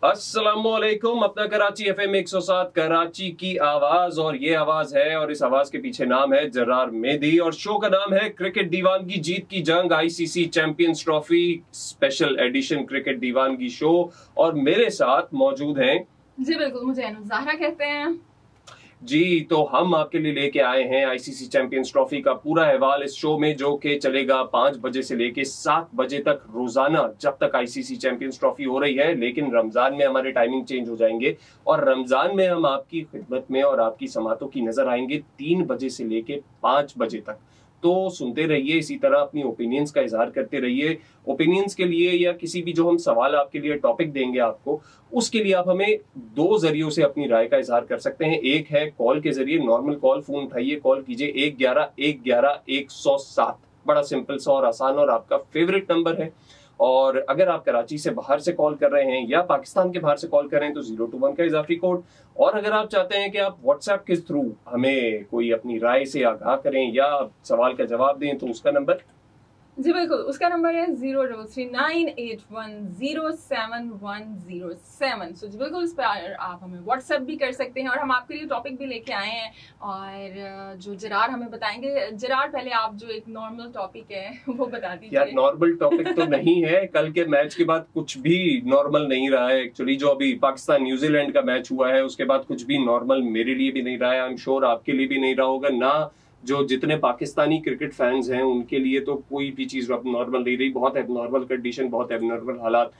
अस्सलामुअलैकुम। अपना कराची एफएम 107 कराची की आवाज, और ये आवाज है और इस आवाज के पीछे नाम है जरार मेहदी और शो का नाम है क्रिकेट दीवानगी जीत की जंग ICC champions trophy special edition cricket दीवानगी शो। और मेरे साथ मौजूद हैं जी बिल्कुल, मुझे अनुजाहरा कहते हैं जी। तो हम आपके लिए लेके आए हैं आईसीसी चैंपियंस ट्रॉफी का पूरा अहवाल इस शो में, जो कि चलेगा 5 बजे से लेके 7 बजे तक रोजाना, जब तक आईसीसी चैंपियंस ट्रॉफी हो रही है। लेकिन रमजान में हमारे टाइमिंग चेंज हो जाएंगे और रमजान में हम आपकी खिदमत में और आपकी समातों की नजर आएंगे 3 बजे से लेके 5 बजे तक। तो सुनते रहिए, इसी तरह अपनी ओपिनियंस का इजहार करते रहिए। ओपिनियंस के लिए या किसी भी जो हम सवाल आपके लिए टॉपिक देंगे आपको, उसके लिए आप हमें 2 जरियों से अपनी राय का इजहार कर सकते हैं। एक है कॉल के जरिए, नॉर्मल कॉल, फोन उठाइए, कॉल कीजिए 111-111-107। बड़ा सिंपल सा और आसान और आपका फेवरेट नंबर है। और अगर आप कराची से बाहर से कॉल कर रहे हैं या पाकिस्तान के बाहर से कॉल कर रहे हैं तो 021 का इजाफी कोड। और अगर आप चाहते हैं कि आप व्हाट्सएप के थ्रू हमें कोई अपनी राय से आगाह करें या सवाल का जवाब दें तो उसका नंबर, जी बिल्कुल, उसका नंबर है 0339810717। सो जी बिल्कुल, इस पर आप हमें व्हाट्सएप भी कर सकते हैं और हम आपके लिए टॉपिक भी लेके आए हैं। और जो जरार हमें बताएंगे, जरार पहले आप जो एक नॉर्मल टॉपिक है वो बता दीजिए। यार नॉर्मल टॉपिक तो नहीं है, कल के मैच के बाद कुछ भी नॉर्मल नहीं रहा है एक्चुअली। जो अभी पाकिस्तान न्यूजीलैंड का मैच हुआ है उसके बाद कुछ भी नॉर्मल मेरे लिए भी नहीं रहा है, आई एम श्योर आपके लिए भी नहीं रहा होगा ना। जो जितने पाकिस्तानी क्रिकेट फैंस हैं उनके लिए तो कोई भी चीज अब नॉर्मल नहीं रही। बहुत एबनॉर्मल कंडीशन, बहुत एबनॉर्मल हालात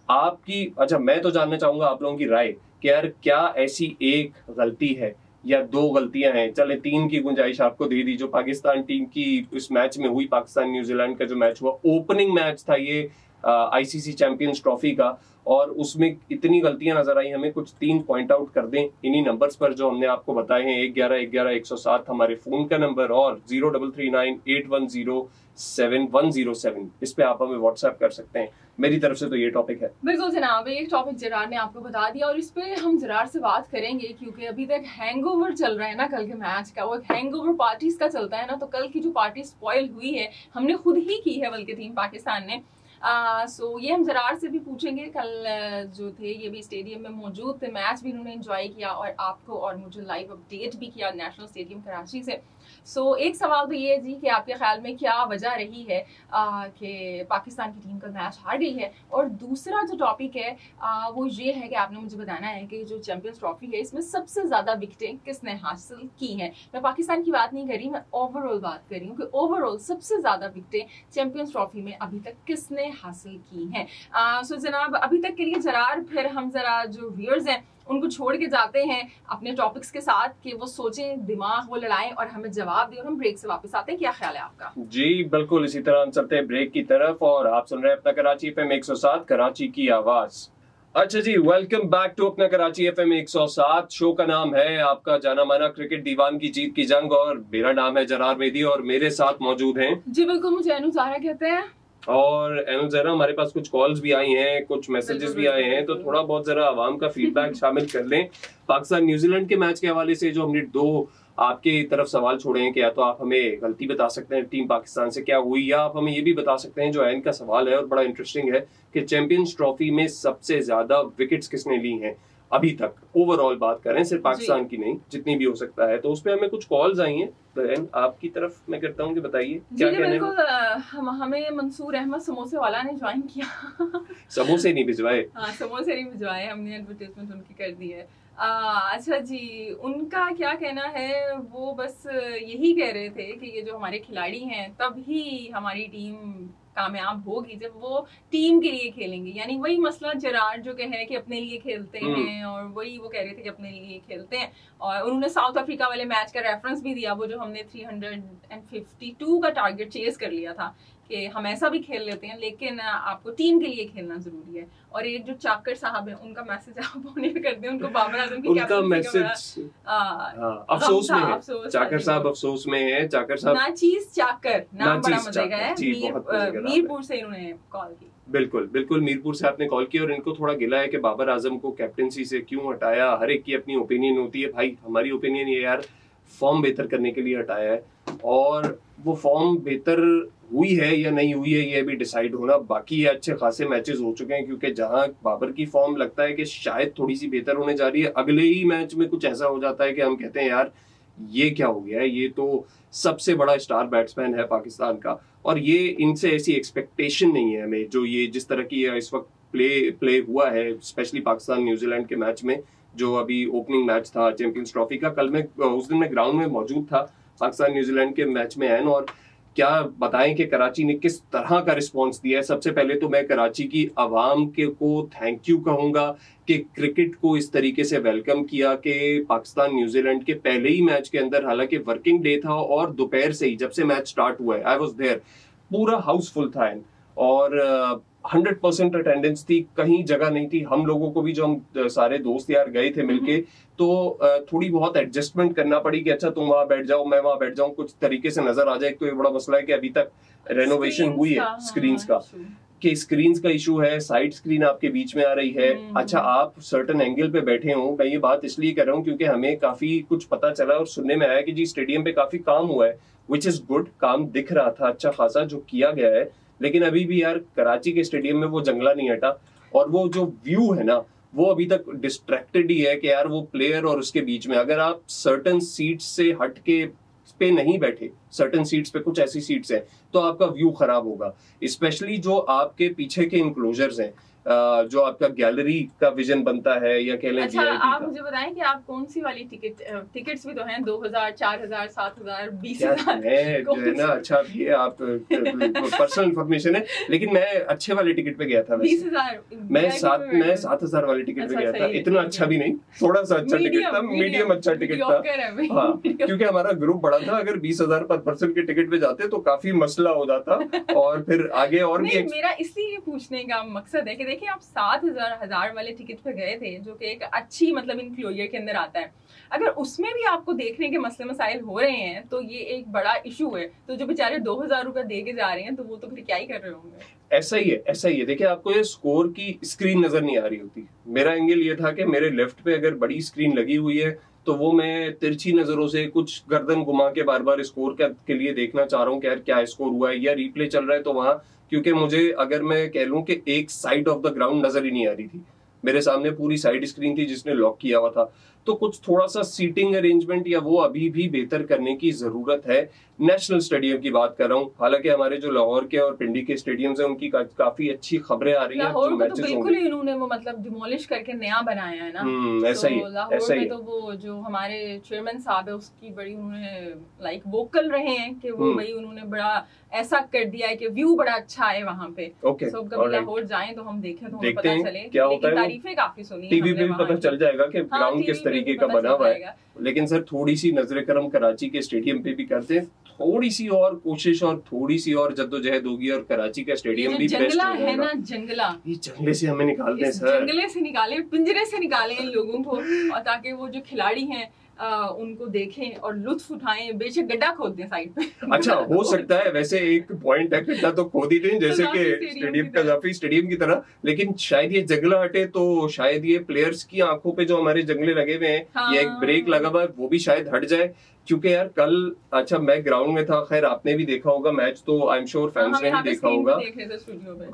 आपकी। अच्छा, मैं तो जानना चाहूंगा आप लोगों की राय कि यार क्या ऐसी एक गलती है या 2 गलतियां हैं, चले 3 की गुंजाइश आपको दे दी, जो पाकिस्तान टीम की इस मैच में हुई। पाकिस्तान न्यूजीलैंड का जो मैच हुआ, ओपनिंग मैच था ये आईसीसी चैंपियंस ट्रॉफी का, और उसमें इतनी गलतियां नजर आई हमें। कुछ 3 पॉइंट आउट कर दें इन्हीं नंबर्स पर जो हमने आपको बताए हैं। 111-111-107 हमारे फोन का नंबर और 0339810717 इस पे आप हमें व्हाट्सएप कर सकते हैं। मेरी तरफ से तो ये टॉपिक है। बिल्कुल जनाब, एक टॉपिक जरार ने आपको बता दिया और इस पे हम जरार से बात करेंगे क्योंकि अभी तक हैंगओवर चल रहा है ना कल के मैच का। वो हैंगओवर पार्टीज का चलता है ना, तो कल की जो पार्टी स्पॉइल हुई है हमने खुद ही की है, बल्कि टीम पाकिस्तान ने। सो ये हम जरार से भी पूछेंगे। कल जो थे ये भी स्टेडियम में मौजूद थे, मैच भी उन्होंने एंजॉय किया और आपको और मुझे लाइव अपडेट भी किया नेशनल स्टेडियम कराची से। सो एक सवाल तो ये है जी कि आपके ख्याल में क्या वजह रही है कि पाकिस्तान की टीम कल मैच हार गई है। और दूसरा जो टॉपिक है वो ये है कि आपने मुझे बताना है कि जो चैंपियंस ट्रॉफी है इसमें सबसे ज्यादा विकेटें किसने हासिल की हैं। मैं पाकिस्तान की बात नहीं कर रही, मैं ओवरऑल बात कर रही हूँ कि ओवरऑल सबसे ज्यादा विकेटें चैंपियंस ट्रॉफी में अभी तक किसने हासिल की हैं। सो जनाब, अभी तक के लिए जरार, फिर हम जरा जो व्यूअर्स हैं उनको छोड़ के जाते हैं अपने टॉपिक्स के साथ कि वो सोचें, दिमाग वो लड़ाएं और हमें जवाब दें, और हम ब्रेक से वापस आते हैं। क्या ख्याल है आपका? जी बिल्कुल, इसी तरह हम चलते हैं ब्रेक की तरफ और आप सुन रहे हैं अपना कराची एफएम 107 कराची की आवाज। अच्छा जी, वेलकम बैक टू अपना कराची एफएम 107। शो का नाम है आपका जाना माना क्रिकेट दीवान की जीत की जंग और मेरा नाम है जरार मेहदी और मेरे साथ मौजूद हैं। जी बिल्कुल, मुझे अनुजाहरा कहते हैं। और जरा हमारे पास कुछ कॉल्स भी आई हैं, कुछ मैसेजेस भी आए हैं, तो थोड़ा बहुत जरा आवाम का फीडबैक शामिल कर लें। पाकिस्तान न्यूजीलैंड के मैच के हवाले से जो हमने 2 आपके तरफ सवाल छोड़े हैं कि या तो आप हमें गलती बता सकते हैं टीम पाकिस्तान से क्या हुई, या आप हमें ये भी बता सकते हैं, जो है इनका सवाल है और बड़ा इंटरेस्टिंग है, कि चैंपियंस ट्रॉफी में सबसे ज्यादा विकेट्स किसने ली हैं अभी तक। ओवरऑल बात करें, सिर्फ पाकिस्तान की नहीं, जितनी भी हो सकता है। तो उस पर हमें कुछ कॉल्स आई हैं, बहन आपकी तरफ मैं करता हूँ कि बताइए क्या कहने हैं। बिल्कुल, हमें मंसूर अहमद समोसे वाला ने ज्वाइन किया। समोसे नहीं भिजवाए? हाँ, समोसे नहीं भिजवाए, हमने एडवर्टाइजमेंट उनकी कर दी है। अच्छा जी, उनका क्या कहना है, वो बस यही कह रहे थे कि ये जो हमारे खिलाड़ी हैं तभी हमारी टीम कामयाब होगी जब वो टीम के लिए खेलेंगे। यानी वही मसला जरार जो कहे कि अपने लिए खेलते हैं, और वही वो कह रहे थे कि अपने लिए खेलते हैं। और उन्होंने साउथ अफ्रीका वाले मैच का रेफरेंस भी दिया, वो जो हमने 352 का टारगेट चेज कर लिया था कि हम ऐसा भी खेल लेते हैं लेकिन आपको टीम के लिए खेलना जरूरी है। और एक जो चाकर साहब है उनका मैसेज आप ऑनर कर दें, उनको बाबर आजम की उनका मैसेज अफसोस में है। चाकर साहब अफसोस में है। चाकर साहब नाचीज चाकर नाम बड़ा मजे का है। मीरपुर से इन्होंने कॉल की। बिल्कुल बिल्कुल, मीरपुर से आपने कॉल की और इनको थोड़ा गिला है कि बाबर आजम को कैप्टनसी से क्यों हटाया। हर एक की अपनी ओपिनियन होती है भाई, हमारी ओपिनियन ये यार फॉर्म बेहतर करने के लिए हटाया है। और वो फॉर्म बेहतर हुई है या नहीं हुई है ये भी डिसाइड होना बाकी है। अच्छे खासे मैचेस हो चुके हैं, क्योंकि जहां बाबर की फॉर्म लगता है कि शायद थोड़ी सी बेहतर होने जा रही है, अगले ही मैच में कुछ ऐसा हो जाता है कि हम कहते हैं यार ये क्या हो गया है, ये तो सबसे बड़ा स्टार बैट्समैन है पाकिस्तान का, और ये इनसे ऐसी एक्सपेक्टेशन नहीं है हमें, जो ये जिस तरह की इस वक्त प्ले हुआ है, स्पेशली पाकिस्तान न्यूजीलैंड के मैच में, जो अभी ओपनिंग मैच था चैंपियंस ट्रॉफी का। कल मैं उस दिन मैं ग्राउंड में मौजूद था पाकिस्तान न्यूजीलैंड के मैच में एन, और क्या बताएं कि कराची ने किस तरह का रिस्पांस दिया है। सबसे पहले तो मैं कराची की आवाम के को थैंक यू कहूंगा कि क्रिकेट को इस तरीके से वेलकम किया कि पाकिस्तान न्यूजीलैंड के पहले ही मैच के अंदर, हालांकि वर्किंग डे था और दोपहर से ही जब से मैच स्टार्ट हुआ है, आई वाज देयर, पूरा हाउसफुल था और 100% अटेंडेंस थी, कहीं जगह नहीं थी। हम लोगों को भी, जो हम सारे दोस्त यार गए थे मिलके, तो थोड़ी बहुत एडजस्टमेंट करना पड़ी कि अच्छा तुम वहां बैठ जाओ, मैं वहां बैठ जाऊं, कुछ तरीके से नजर आ जाए। एक तो ये बड़ा मसला है कि अभी तक रेनोवेशन हुई है स्क्रीन्स का, कि स्क्रीन्स का इशू है, साइड स्क्रीन आपके बीच में आ रही है। अच्छा, आप सर्टेन एंगल पे बैठे हो, मैं ये बात इसलिए कर रहा हूँ क्योंकि हमें काफी कुछ पता चला और सुनने में आया कि जी स्टेडियम पे काफी काम हुआ है, विच इज गुड, काम दिख रहा था अच्छा खासा जो किया गया है। लेकिन अभी भी यार कराची के स्टेडियम में वो जंगला नहीं हटा, और वो जो व्यू है ना वो अभी तक डिस्ट्रैक्टेड ही है कि यार वो प्लेयर और उसके बीच में, अगर आप सर्टेन सीट्स से हट के पे नहीं बैठे, सर्टेन सीट्स पे कुछ ऐसी सीट्स हैं, तो आपका व्यू खराब होगा। स्पेशली जो आपके पीछे के इंक्लोजर्स हैं, जो आपका गैलरी का विजन बनता है या कह लें अच्छा, आप मुझे बताएं कि आप कौन सी वाली टिकट्स भी तो हैं, 2000, 4000, 7000, 20000 जो है ना। अच्छा, ये आप पर्सनल इंफॉर्मेशन है, लेकिन मैं अच्छे वाले टिकट पे गया था। 20000 मैं 7000 वाले टिकट पे गया था। इतना अच्छा भी नहीं, थोड़ा सा अच्छा टिकट था, मीडियम अच्छा टिकट था। हाँ, क्योंकि हमारा ग्रुप बड़ा था, अगर 20000 पर पर्सन के टिकट पे जाते तो काफी मसला हो जाता, और फिर आगे और भी। मेरा इसलिए पूछने का मकसद है कि देखिए आप 7000 वाले टिकट पे गए थे, जो कि एक अच्छी मतलब इंक्लोजर के अंदर आता है, अगर उसमें भी आपको देखने के मसले मसाइल हो रहे हैं तो ये एक बड़ा इशू है। तो जो बेचारे 2000 रुपए दे के जा रहे हैं तो वो तो फिर क्या ही कर रहे होंगे। ऐसा ही है, ऐसा ही है। देखिए, आपको ये स्कोर की स्क्रीन नजर नहीं आ रही होती। मेरा एंगल ये था कि मेरे लेफ्ट पे अगर बड़ी स्क्रीन लगी हुई है तो वो मैं तिरछी नजरों से कुछ गर्दन घुमा के बार बार स्कोर के लिए देखना चाह रहा हूँ कि यार क्या स्कोर हुआ है, या रिप्ले चल रहा है तो वहां, क्योंकि मुझे, अगर मैं कह लूं कि एक साइड ऑफ द ग्राउंड नजर ही नहीं आ रही थी, मेरे सामने पूरी साइड स्क्रीन थी जिसने लॉक किया हुआ था। तो कुछ थोड़ा सा सीटिंग अरेंजमेंट या वो अभी भी बेहतर करने की जरूरत है। नेशनल स्टेडियम की बात कर रहा हूँ, हालांकि हमारे जो लाहौर के और पिंडी के स्टेडियम्स हैं उनकी काफी अच्छी खबरें आ रही हैं। लाहौर को तो बिल्कुल ही उन्होंने वो मतलब डिमोलिश करके नया बनाया है ना। ऐसा ही, लाहौर में तो वो जो हमारे चेयरमैन साहब है उसकी बड़ी उन्होंने लाइक वोकल रहे हैं कि वो भाई उन्होंने बड़ा ऐसा कर दिया है कि व्यू बड़ा अच्छा है वहाँ पे। सो कभी लाहौर जाएं तो हम देखें तो हमें पता चले क्या होता है। तारीफें काफी सुनी, टीवी पे भी पता चल जाएगा कि ग्राउंड किस तरीके का बना हुआ है। लेकिन सर थोड़ी सी नजर करम कराची के स्टेडियम पे भी करते हैं, थोड़ी सी और कोशिश और थोड़ी सी और जद्दोजहद होगी और कराची का स्टेडियम भी बेस्ट हो जाएगा। है ना जंगला, ये जंगले से हमें निकाल दें सर, जंगले से निकाले, पिंजरे से निकाले इन लोगों को, और ताकि वो जो खिलाड़ी हैं उनको देखें और लुत्फ उठाएं, बेशक गड्ढा खोद दें साइड पे। अच्छा, हो सकता है, वैसे एक पॉइंट है, गड्ढा तो खोद ही दें जैसे कि स्टेडियम का जाफी स्टेडियम की तरह, लेकिन शायद ये जंगला हटे तो शायद ये प्लेयर्स की आंखों पे जो हमारे जंगले लगे हुए हैं, हाँ। ये एक ब्रेक लगा हुआ है, वो भी शायद हट जाए। क्योंकि यार कल, अच्छा मैं ग्राउंड में था, खैर आपने भी देखा होगा मैच, तो आई एम श्योर फैंस ने भी देखा होगा,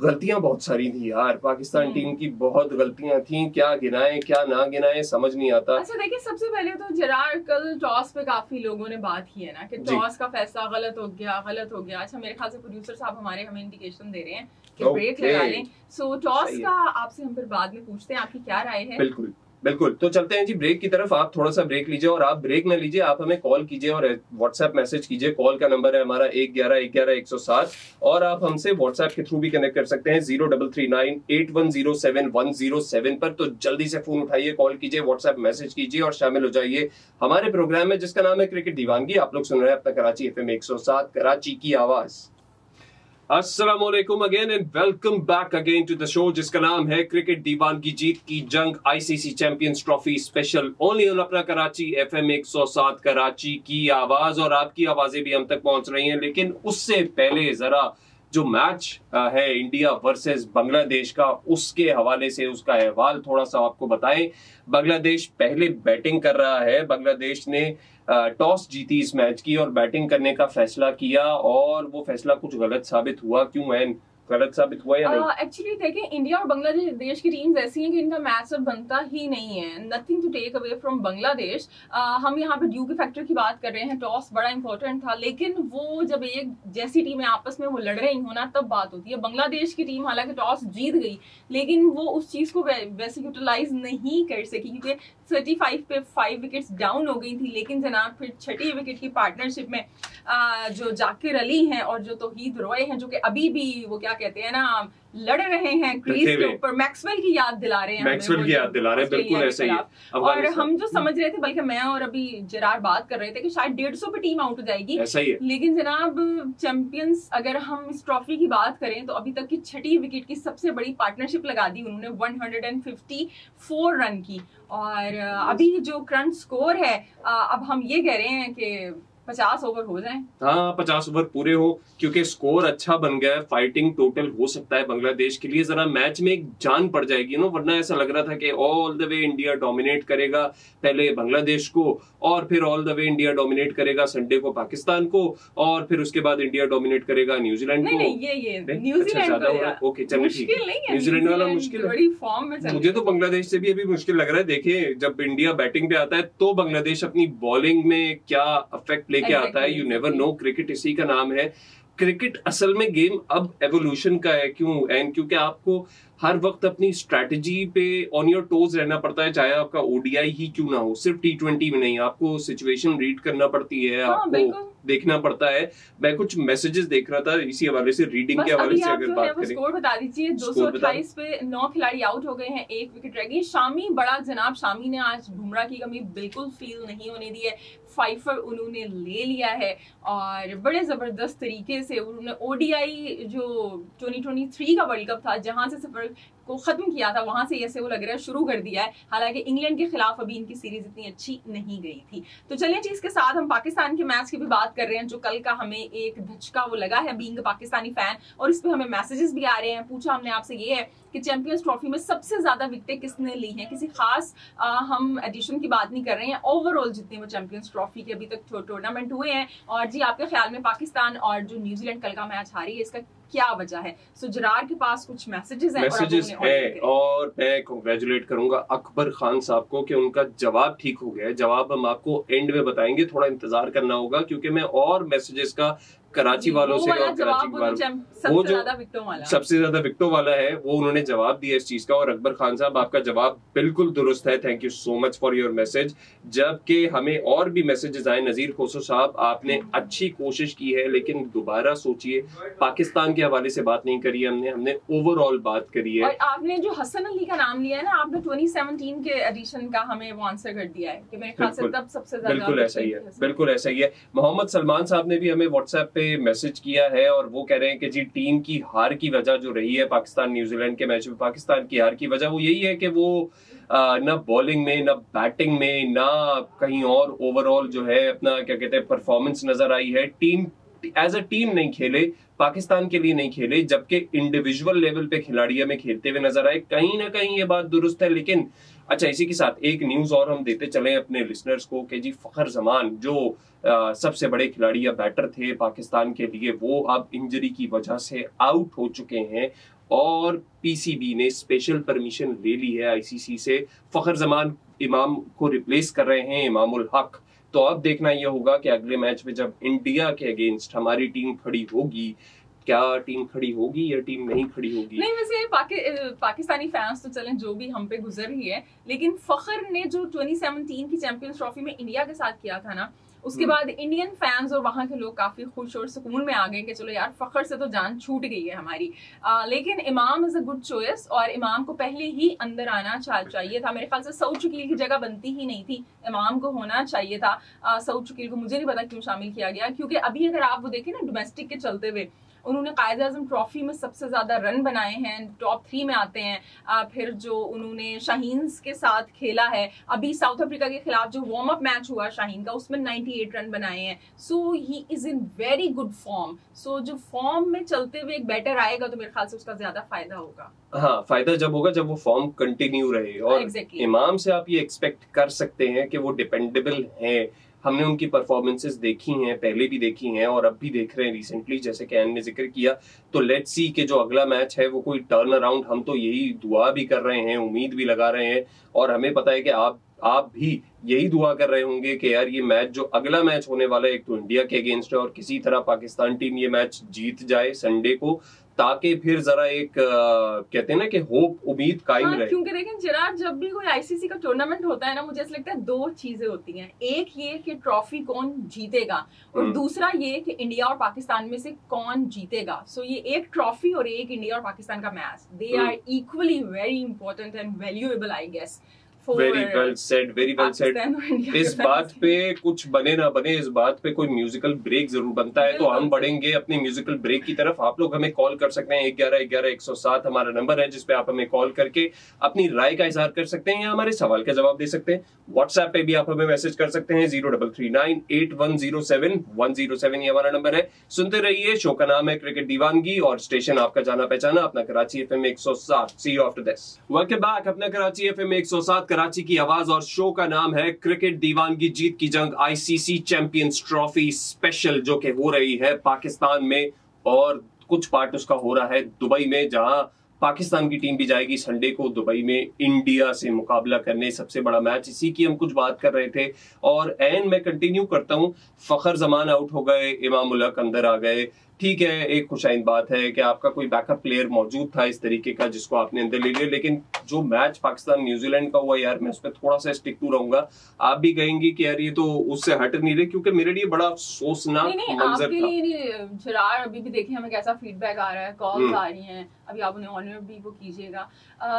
गलतियां बहुत सारी थी यार, पाकिस्तान टीम की बहुत गलतियां थी, क्या गिनाएं क्या ना गिनाएं समझ नहीं आता। अच्छा देखिए, सबसे पहले तो जरार कल टॉस पे काफी लोगों ने बात की है ना कि टॉस का फैसला गलत हो गया। अच्छा, मेरे ख्याल से प्रोड्यूसर साहब हमारे हमें इंडिकेशन दे रहे हैं कि ब्रेक लगा लें। सो टॉस का आपसे हम फिर बाद में पूछते हैं, आपकी क्या राय है। बिल्कुल बिल्कुल, तो चलते हैं जी ब्रेक की तरफ। आप थोड़ा सा ब्रेक लीजिए, और आप ब्रेक न लीजिए, आप हमें कॉल कीजिए और व्हाट्सएप मैसेज कीजिए। कॉल का नंबर है हमारा 111-111-107, और आप हमसे व्हाट्सएप के थ्रू भी कनेक्ट कर सकते हैं 03398107-107 पर। तो जल्दी से फोन उठाइए, कॉल कीजिए, व्हाट्सएप मैसेज कीजिए और शामिल हो जाइए हमारे प्रोग्राम में जिसका नाम है क्रिकेट दीवानगी। आप लोग सुन रहे हैं अपना कराची FM 107, कराची की आवाज। अस्सलामुअलैकुम again and welcome back again to the show जिसका नाम है क्रिकेट दीवानगी, जीत की जंग, ICC champions trophy special, only on अपना कराची FM 107, कराची की आवाज। और आपकी आवाजें भी हम तक पहुंच रही हैं, लेकिन उससे पहले जरा जो मैच है इंडिया वर्सेस बांग्लादेश का, उसके हवाले से उसका अहवाल थोड़ा सा आपको बताएं। बांग्लादेश पहले बैटिंग कर रहा है। बांग्लादेश ने टॉस जीती इस मैच की और बैटिंग करने का फैसला किया, और वो फैसला कुछ गलत साबित हुआ। क्यों है गलत साबित हुआ या नहीं? एक्चुअली देखिए, इंडिया और बांग्लादेश की टीम्स ऐसी हैं कि इनका मैच अब बनता ही नहीं है। Nothing to take away from Bangladesh. हम यहाँ पे ड्यू के फैक्टर की बात कर रहे हैं, टॉस बड़ा इंपॉर्टेंट था, लेकिन वो जब एक जैसी टीमें आपस में वो लड़ रही हो ना, तब बात होती है। बांग्लादेश की टीम हालांकि टॉस जीत गई, लेकिन वो उस चीज को वैसे यूटिलाइज नहीं कर सकी, क्योंकि 35 पे 5 विकेट्स डाउन हो गई थी। लेकिन जनाब फिर छठी विकेट की पार्टनरशिप में जो जाकिर अली हैं और जो तौहीद रॉय हैं, जो कि अभी भी वो क्या कहते हैं ना, लड़ रहे हैं क्रीज के ऊपर, मैक्सवेल की याद दिला रहे हैं, मैक्सवेल की याद दिला रहे हैं, बिल्कुल ऐसा ही है। और हम जो समझ रहे थे, बल्कि मैं और अभी जरार बात कर रहे थे कि शायद 150 पे टीम आउट हो जाएगी, ऐसा ही है। लेकिन जनाब चैंपियंस, अगर हम इस ट्रॉफी की बात करें तो अभी तक की छठी विकेट की सबसे बड़ी पार्टनरशिप लगा दी उन्होंने, 154 रन की। और अभी जो करंट स्कोर है, अब हम ये कह रहे हैं कि 50 ओवर हो जाएं। हाँ, 50 ओवर पूरे हो, क्योंकि स्कोर अच्छा बन गया है। फाइटिंग टोटल हो सकता है बांग्लादेश के लिए, जरा मैच में एक जान पड़ जाएगी ना। वरना ऐसा लग रहा था कि all the way India dominate करेगा पहले बांग्लादेश को, और फिर all the way India dominate करेगा संडे को पाकिस्तान को, और फिर उसके बाद इंडिया डोमिनेट करेगा न्यूजीलैंड को। नहीं, ये न्यूजीलैंड को ओके, चलिए ठीक है, न्यूजीलैंड वाला मुश्किल है, बड़ी फॉर्म में। मुझे तो बांग्लादेश से भी अभी मुश्किल लग रहा है। देखिए, जब इंडिया बैटिंग पे आता है तो बांग्लादेश अपनी बॉलिंग में क्या इफेक्ट लेके आता है, यू नेवर नो। क्रिकेट इसी का नाम है। क्रिकेट असल में गेम अब एवोल्यूशन का है। क्योंकि आपको हर वक्त अपनी स्ट्रैटेजी पे ऑन योर टोज रहना पड़ता है, चाहे आपका ओडीआई ही क्यों ना हो। सिर्फ T20 में नहीं, आपको सिचुएशन रीड करना पड़ती है, आपको देखना पड़ता है। मैं कुछ मैसेजेस देख रहा था इसी हवाले से, रीडिंग के हवाले से अगर बात करें। स्कोर बता दीजिए। 228 पे 9 खिलाड़ी आउट हो गए हैं, 1 विकेट रह गई। शामी बड़ा जनाब, शामी ने आज बुमराह की कमी बिल्कुल फील नहीं होने दी है। फाइफर उन्होंने ले लिया है और बड़े जबरदस्त तरीके से उन्होंने ओडीआई जो 2023 का वर्ल्ड कप था, जहां से सफर को खत्म किया था, वहां से ऐसे वो लग रहा है शुरू कर दिया है। हालांकि इंग्लैंड के खिलाफ अभी इनकी सीरीज इतनी अच्छी नहीं गई थी। तो चलिए जी, इसके साथ हम पाकिस्तान के मैच की भी बात कर रहे हैं, जो कल का हमें एक धचका वो लगा है बीइंग पाकिस्तानी फैन, और इस पे हमें मैसेजेस भी आ रहे हैं। पूछा हमने आपसे ये है कि चैंपियंस ट्रॉफी में सबसे ज्यादा विकेटें किसने ली हैं। किसी खास हम एडिशन की बात नहीं कर रहे हैं, ओवरऑल जितने वो चैंपियंस ट्रॉफी के अभी तक टूर्नामेंट हुए हैं। और जी, आपके ख्याल में पाकिस्तान और जो न्यूजीलैंड कल का मैच हारी है, इसका क्या वजह है? सो जरार के पास कुछ मैसेजेस हैं और मैं कांग्रेचुलेट करूंगा अकबर खान साहब को कि उनका जवाब ठीक हो गया है। जवाब हम आपको एंड में बताएंगे, थोड़ा इंतजार करना होगा, क्योंकि मैं और मैसेजेस का कराची वालों से, और कराची वो जो सबसे ज्यादा विकेटों वाला है, वो उन्होंने जवाब दिया इस चीज का। और अकबर खान साहब, आपका जवाब बिल्कुल दुरुस्त है, thank you so much for your message. जबकि हमें और भी मैसेजेस आए। नजीर खोसो साहब, आपने अच्छी कोशिश की है, लेकिन दोबारा सोचिए, पाकिस्तान के हवाले से बात नहीं करी हमने ओवरऑल बात करी है। और आपने जो हसन अली का नाम लिया है ना, आपने 2017 के एडिशन का हमें वो आंसर कर दिया है कि मेरे ख्याल से तब सबसे ज्यादा। बिल्कुल ऐसा ही है, बिल्कुल ऐसा ही है। मोहम्मद सलमान साहब ने भी हमें व्हाट्सएप पे मैसेज किया है, और वो कह रहे हैं कि जी, टीम की हार की वजह जो रही है पाकिस्तान न्यूजीलैंड के मैच में, पाकिस्तान की हार की वजह वो यही है कि वो ना बॉलिंग में, ना बैटिंग में, ना कहीं और ओवरऑल जो है अपना क्या कहते हैं परफॉर्मेंस नजर आई है। टीम एज अ टीम नहीं खेले, पाकिस्तान के लिए नहीं खेले, जबकि इंडिविजुअल लेवल पे खिलाड़ी हमें खेलते हुए नजर आए। कहीं ना कहीं ये बात दुरुस्त है। लेकिन अच्छा, इसी के साथ एक न्यूज और हम देते चले अपने लिसनर्स को कि जी, फखर जमान जो सबसे बड़े खिलाड़ी या बैटर थे पाकिस्तान के लिए, वो अब इंजरी की वजह से आउट हो चुके हैं, और पीसीबी ने स्पेशल परमिशन ले ली है आईसीसी से। फखर जमान इमाम को रिप्लेस कर रहे हैं, इमामुल हक। तो अब देखना यह होगा कि अगले मैच में जब इंडिया के अगेंस्ट हमारी टीम खड़ी होगी, क्या टीम खड़ी होगी या टीम नहीं खड़ी होगी? नहीं, वैसे पाकिस्तानी फैंस तो चलें जो भी हम पे गुजर रही है, लेकिन फखर ने जो 2017 की चैंपियंस ट्रॉफी में इंडिया के साथ किया था ना, उसके बाद इंडियन फैंस और वहां के लोग काफी खुश और सुकून में आ गए कि चलो यार, फखर से तो जान छूट गई है हमारी। लेकिन इमाम इज अ गुड चॉइस, और इमाम को पहले ही अंदर आना चाहिए था। मेरे ख्याल से सऊद शकील की जगह बनती ही नहीं थी, इमाम को होना चाहिए था। सऊद शकील को मुझे नहीं पता क्यों शामिल किया गया, क्योंकि अभी अगर आप वो देखें ना, डोमेस्टिक के चलते हुए उन्होंने कायद आजम ट्रॉफी में सबसे ज्यादा रन बनाए हैं, टॉप 3 में आते हैं। फिर जो उन्होंने शाहीन के साथ खेला है, अभी साउथ अफ्रीका के खिलाफ जो वार्म अप मैच हुआ शाहीन का, उसमें 98 रन बनाए हैं। So he is in very good form. So जो फॉर्म में चलते हुए एक बैटर आएगा तो मेरे ख्याल से उसका ज्यादा फायदा होगा। हाँ, फायदा जब होगा जब वो फॉर्म कंटिन्यू रहे, और इमाम से आप ये एक्सपेक्ट कर सकते हैं कि वो डिपेंडेबल हैं। हमने उनकी परफॉर्मेंसेस देखी हैं, पहले भी देखी हैं और अब भी देख रहे हैं रिसेंटली, जैसे कि एन ने जिक्र किया। तो लेट्स सी कि जो अगला मैच है वो कोई टर्न अराउंड, हम तो यही दुआ भी कर रहे हैं, उम्मीद भी लगा रहे हैं, और हमें पता है कि आप भी यही दुआ कर रहे होंगे कि यार ये मैच, जो अगला मैच होने वाला है, एक तो इंडिया के अगेंस्ट है और किसी तरह पाकिस्तान टीम ये मैच जीत जाए संडे को, ताकि फिर जरा एक कहते हैं ना कि होप, उम्मीद कायम रहे। क्योंकि देखें जरा, जब भी कोई आईसीसी का टूर्नामेंट होता है ना, मुझे ऐसा लगता है दो चीजें होती हैं। एक ये कि ट्रॉफी कौन जीतेगा, और दूसरा ये कि इंडिया और पाकिस्तान में से कौन जीतेगा। सो ये एक ट्रॉफी और एक इंडिया और पाकिस्तान का match, they are equally very important and valuable I guess. Very well said, very well said. इस बात पे कुछ बने ना बने, इस बात पे कोई म्यूजिकल ब्रेक जरूर बनता है, तो हम बढ़ेंगे अपने म्यूजिकल ब्रेक की तरफ। आप लोग हमें कॉल कर सकते हैं, 1111-107 हमारा नंबर है, जिसपे आप हमें कॉल करके अपनी राय का इजहार कर सकते हैं या हमारे सवाल का जवाब दे सकते हैं। व्हाट्सएप पे भी आप हमें मैसेज कर सकते हैं, 03398107-107 ये हमारा नंबर है। सुनते रहिए, शो का नाम है क्रिकेट दीवानगी और स्टेशन आपका जाना पहचाना, अपना Karachi FM 107। See you after this. Welcome back, अपना कराची FM 107, कराची की आवाज, और शो का नाम है क्रिकेट दीवानगी। जीत की जंग आईसीसी चैंपियंस ट्रॉफी स्पेशल, जो कि हो रही है पाकिस्तान में, और कुछ पार्ट उसका हो रहा है दुबई में, जहां पाकिस्तान की टीम भी जाएगी संडे को दुबई में इंडिया से मुकाबला करने। सबसे बड़ा मैच, इसी की हम कुछ बात कर रहे थे। और एन मैं कंटिन्यू करता हूं, फखर जमान आउट हो गए, इमाम उल हक अंदर आ गए। ठीक है, एक खुशाइन बात है कि आपका कोई बैकअप प्लेयर मौजूद था इस तरीके का जिसको आपने अंदर ले लिया, लेकिन जो मैच पाकिस्तान न्यूजीलैंड का हुआ यार, मैं उस पर थोड़ा सा स्टिक टू रहूंगा। आप भी कहेंगे कि यार ये तो उससे हट नहीं रहे, क्योंकि मेरे लिए बड़ा अफसोसनाक मंजर था। जरार अभी भी देखिए हमें कैसा फीडबैक आ रहा है, कॉल्स आ रही हैं, अभी आप उन्हें ऑनर भी वो कीजिएगा।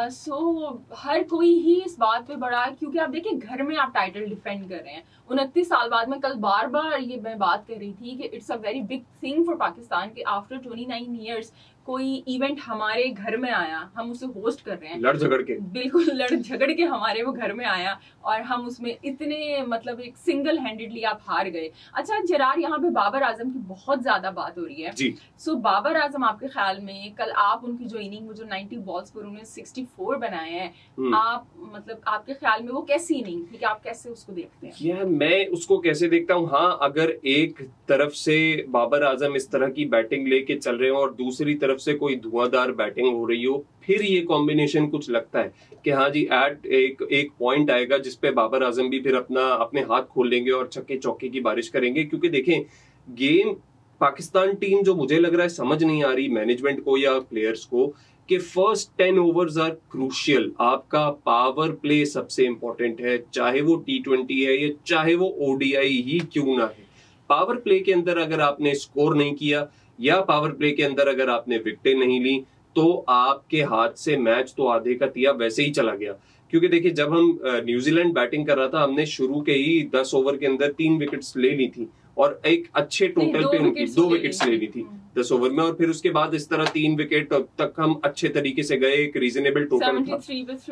सो हर कोई ही इस बात पे बड़ा है, क्योंकि आप देखिए घर में आप टाइटल डिफेंड कर रहे हैं 29 साल बाद में। कल बार बार ये मैं बात कर रही थी कि it's a very big thing for Pakistan कि आफ्टर 29 ईयर्स कोई इवेंट हमारे घर में आया, हम उसे होस्ट कर रहे हैं, लड़ झगड़ के, बिल्कुल लड़ झगड़ के हमारे वो घर में आया, और हम उसमें इतने मतलब एक सिंगल हैंडेडली आप हार गए। अच्छा जरार, यहाँ पे बाबर आजम की बहुत ज्यादा बात हो रही है जी। सो बाबर आजम, आपके ख्याल में कल आप उनकी जो इनिंग में जो 90 बॉल्स पर उन्होंने 64 बनाए हैं, आप मतलब आपके ख्याल में वो कैसी इनिंग थी, कि आप कैसे उसको देखते हैं? यार मैं उसको कैसे देखता हूँ, हाँ, अगर एक तरफ से बाबर आजम इस तरह की बैटिंग लेके चल रहे हो और दूसरी तरफ से कोई धुआंधार बैटिंग हो रही हो, फिर ये कॉम्बिनेशन कुछ लगता है कि हाँ जी, एट एक पॉइंट आएगा जिसपे बाबर आजम भी फिर अपने हाथ खोल लेंगे और छक्के चौके की बारिश करेंगे। क्योंकि देखें, गेम पाकिस्तान टीम जो मुझे लग रहा है समझ नहीं आ रही मैनेजमेंट को या प्लेयर्स को, कि फर्स्ट 10 ओवर्स आर क्रूशियल। आपका पावर प्ले सबसे इंपॉर्टेंट है, चाहे वो T20 है या चाहे वो ODI ही क्यों ना है। पावर प्ले के अंदर अगर आपने स्कोर नहीं किया या पावर प्ले के अंदर अगर आपने विकेटें नहीं ली, तो आपके हाथ से मैच तो आधे का तिया वैसे ही चला गया। क्योंकि देखिए, जब हम न्यूजीलैंड बैटिंग कर रहा था, हमने शुरू के ही 10 ओवर के अंदर 3 विकेट्स ले ली थी, और एक अच्छे टोटल पे उनकी 2 विकेट्स ले ली थी 10 ओवर में, और फिर उसके बाद इस तरह 3 विकेट तक हम अच्छे तरीके से गए, एक रीजनेबल टोटल था,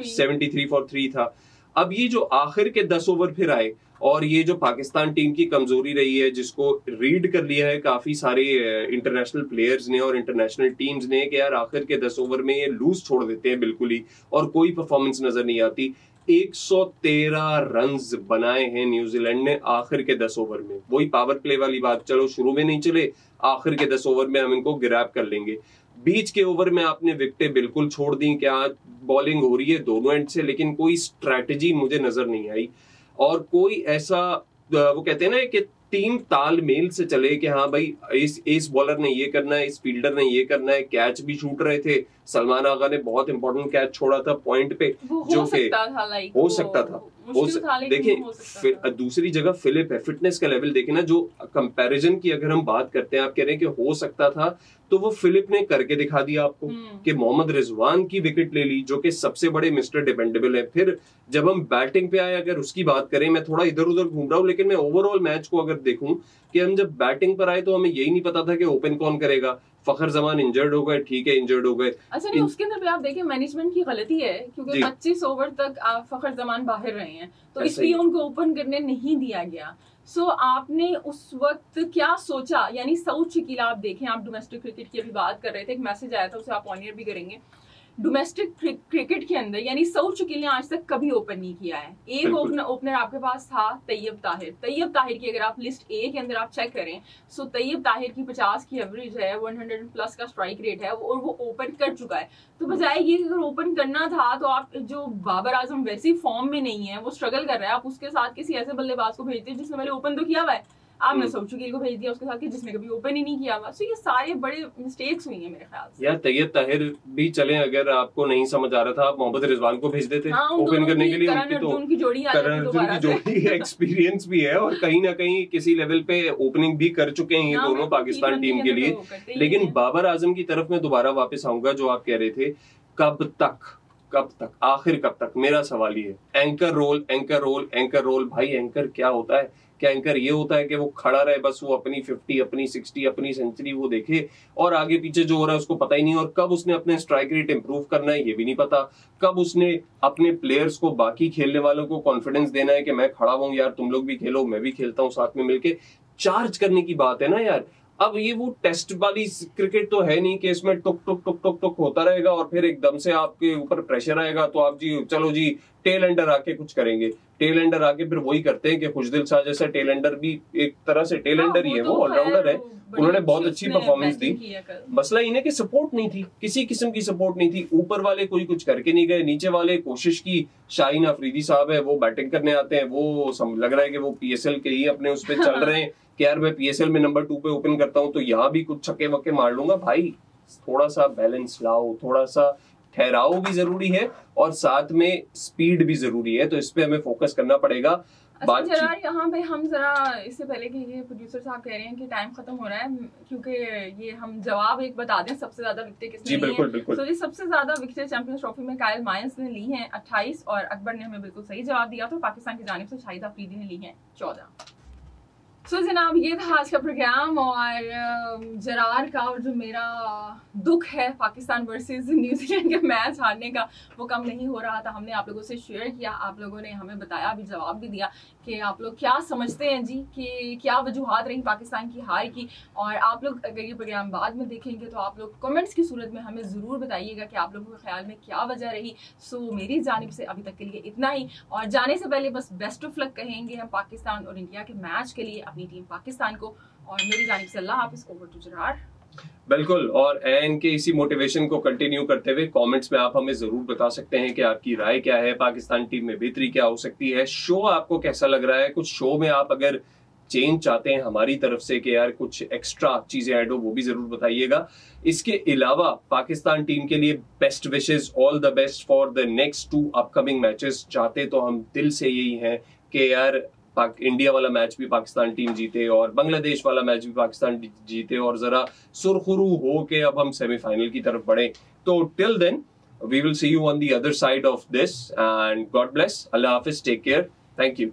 73 फॉर 3 था। अब ये जो आखिर के 10 ओवर फिर आए, और ये जो पाकिस्तान टीम की कमजोरी रही है, जिसको रीड कर लिया है काफी सारे इंटरनेशनल प्लेयर्स ने और इंटरनेशनल टीम्स ने, कि यार आखिर के 10 ओवर में ये लूज छोड़ देते हैं बिल्कुल ही, और कोई परफॉर्मेंस नजर नहीं आती। 113 रन्स बनाए हैं न्यूजीलैंड ने आखिर के 10 ओवर में। वही पावर प्ले वाली बात, चलो शुरू में नहीं चले, आखिर के 10 ओवर में हम इनको ग्रैब कर लेंगे। बीच के ओवर में आपने विकेटें बिल्कुल छोड़ दी, क्या बॉलिंग हो रही है दोनों एंड से, लेकिन कोई स्ट्रैटेजी मुझे नजर नहीं आई, और कोई ऐसा वो कहते हैं ना कि टीम तालमेल से चले कि हाँ भाई, इस बॉलर ने ये करना है, इस फील्डर ने ये करना है। कैच भी छूट रहे थे, सलमान आगा ने बहुत इंपॉर्टेंट कैच छोड़ा था पॉइंट पे, जो कि हो सकता था। देखिए, दूसरी जगह फिलिप है, फिटनेस का लेवल देखे ना, जो कंपैरिजन की अगर हम बात करते हैं, आप कह रहे हैं कि हो सकता था, तो वो फिलिप ने करके दिखा दिया आपको कि मोहम्मद रिजवान की विकेट ले ली, जो कि सबसे बड़े मिस्टर डिपेंडेबल है। फिर जब हम बैटिंग पे आए, अगर उसकी बात करें, मैं थोड़ा इधर उधर घूम रहा हूँ, लेकिन मैं ओवरऑल मैच को अगर देखूं कि हम जब बैटिंग पर आए तो हमें यही नहीं पता था कि ओपन कौन करेगा। फखर जमान इंजर्ड हो गए, ठीक है इंजर्ड हो गए। अच्छा नहीं, उसके अंदर भी आप देखें मैनेजमेंट की गलती है, क्योंकि 25 ओवर तक फखर जमान बाहर रहे हैं, तो इसलिए उनको ओपन करने नहीं दिया गया। सो आपने उस वक्त क्या सोचा, यानी सऊद शकील आप देखें, आप डोमेस्टिक क्रिकेट की अभी बात कर रहे थे, एक मैसेज आया था उसे आप ऑनियर भी करेंगे। डोमेस्टिक क्रिकेट के अंदर यानी सऊद शकील ने आज तक कभी ओपन नहीं किया है। एक ओपनर आपके पास था तैयब ताहिर। तैयब ताहिर की अगर आप लिस्ट ए के अंदर आप चेक करें, सो तैयब ताहिर की 50 की एवरेज है, 100+ का स्ट्राइक रेट है, और वो ओपन कर चुका है। तो बजाय ये अगर ओपन करना था, तो आप जो बाबर आजम वैसी फॉर्म में नहीं है, वो स्ट्रगल कर रहा है, आप उसके साथ किसी ऐसे बल्लेबाज को भेजते जिसने पहले ओपन तो किया हुआ है। आपने सऊद शकील को भेज दिया उसके साथ, जिसने कभी ओपन ही नहीं किया हुआ। सो ये सारे बड़े मिस्टेक्स हुई हैं मेरे ख्याल से। यार तैयब ताहिर भी चले, अगर आपको नहीं समझ आ रहा था आप मोहम्मद रिजवान को भेज देते ओपन करने के लिए। उनकी जोड़ी एक्सपीरियंस भी है, और कहीं ना कहीं किसी लेवल पे ओपनिंग भी कर चुके हैं ये दोनों पाकिस्तान टीम के लिए। लेकिन बाबर आजम की तरफ में दोबारा वापस आऊंगा, जो आप कह रहे थे कब तक आखिर कब तक, मेरा सवाल ये है। एंकर रोल भाई, एंकर क्या होता है? क्या एंकर ये होता है कि वो खड़ा रहे, बस वो अपनी 50, अपनी 60, अपनी सेंचुरी वो देखे, और आगे पीछे जो हो रहा है उसको पता ही नहीं, और कब उसने अपने स्ट्राइक रेट इंप्रूव करना है ये भी नहीं पता, कब उसने अपने प्लेयर्स को, बाकी खेलने वालों को कॉन्फिडेंस देना है कि मैं खड़ा हूं यार, तुम लोग भी खेलो, मैं भी खेलता हूं, साथ में मिलके चार्ज करने की बात है ना यार। अब ये वो टेस्ट वाली क्रिकेट तो है नहीं कि इसमें टुक होता रहेगा और फिर एकदम से आपके ऊपर प्रेशर आएगा तो आप जी चलो जी टेल एंडर आके कुछ करेंगे। टेल एंडर आके फिर वही करते हैं कि खुशदिल शाह जैसा टेल एंडर भी एक तरह से टेल एंडर ही है, वो ऑलराउंडर है, उन्होंने बहुत अच्छी परफॉर्मेंस दी। मसला इन्हें कि सपोर्ट नहीं थी, किसी किस्म की सपोर्ट नहीं थी, ऊपर वाले कोई कुछ करके नहीं गए, नीचे वाले कोशिश की। शाहीन अफरीदी साहब है, वो बैटिंग करने आते हैं, वो लग रहा है कि वो PSL के ही अपने उस पर चल रहे हैं कि यार मैं PSL में नंबर 2 पे ओपन करता हूं तो यहाँ भी कुछ छक्के वक्के मार लूंगा। भाई थोड़ा सा बैलेंस लाओ, थोड़ा सा ठहराव भी जरूरी है और साथ में स्पीड भी जरूरी है, तो इस पे हमें फोकस करना पड़ेगा। जरा यहाँ पे हम जरा इससे पहले कि ये प्रोड्यूसर साहब कह रहे हैं कि टाइम खत्म हो रहा है, क्योंकि ये हम जवाब एक बता दें, सबसे ज्यादा विकेटें किसने ली हैं। तो ये सबसे ज्यादा विकेटें चैंपियंस ट्रॉफी में कायल मायंस ने ली हैं 28, और अकबर ने हमें बिल्कुल सही जवाब दिया। तो पाकिस्तान की जानिब से शाहिद अफरीदी ने ली हैं 14। सो जनाब ये था आज का प्रोग्राम, और जरार का और जो मेरा दुख है पाकिस्तान वर्सेस न्यूजीलैंड के मैच हारने का, वो कम नहीं हो रहा था। हमने आप लोगों से शेयर किया, आप लोगों ने हमें बताया भी, जवाब भी दिया कि आप लोग क्या समझते हैं जी, कि क्या वजूहात रही पाकिस्तान की हार की। और आप लोग अगर ये प्रोग्राम बाद में देखेंगे तो आप लोग कमेंट्स की सूरत में हमें ज़रूर बताइएगा कि आप लोगों के ख्याल में क्या वजह रही। सो मेरी जानिब से अभी तक के लिए इतना ही, और जाने से पहले बस बेस्ट ऑफ लक कहेंगे हम पाकिस्तान और इंडिया के मैच के लिए अपनी टीम पाकिस्तान को। और मेरी जानिब से अल्लाह हाफिज़, ओवर टू जरार। बिल्कुल, और एन के इसी मोटिवेशन को कंटिन्यू करते हुए कमेंट्स में आप हमें जरूर बता सकते हैं कि आपकी राय क्या है, पाकिस्तान टीम में बेहतरी क्या हो सकती है, शो आपको कैसा लग रहा है, कुछ शो में आप अगर चेंज चाहते हैं हमारी तरफ से कि यार कुछ एक्स्ट्रा चीजें ऐड हो, वो भी जरूर बताइएगा। इसके अलावा पाकिस्तान टीम के लिए best wishes, all the best for the next 2 upcoming matches. चाहते तो हम दिल से यही हैं कि यार इंडिया वाला मैच भी पाकिस्तान टीम जीते और बांग्लादेश वाला मैच भी पाकिस्तान जीते और जरा सुरखुरू हो के अब हम सेमीफाइनल की तरफ बढ़े। तो till then we will see you on the other side of this, and God bless, अल्लाह हाफिज, टेक केयर, थैंक यू।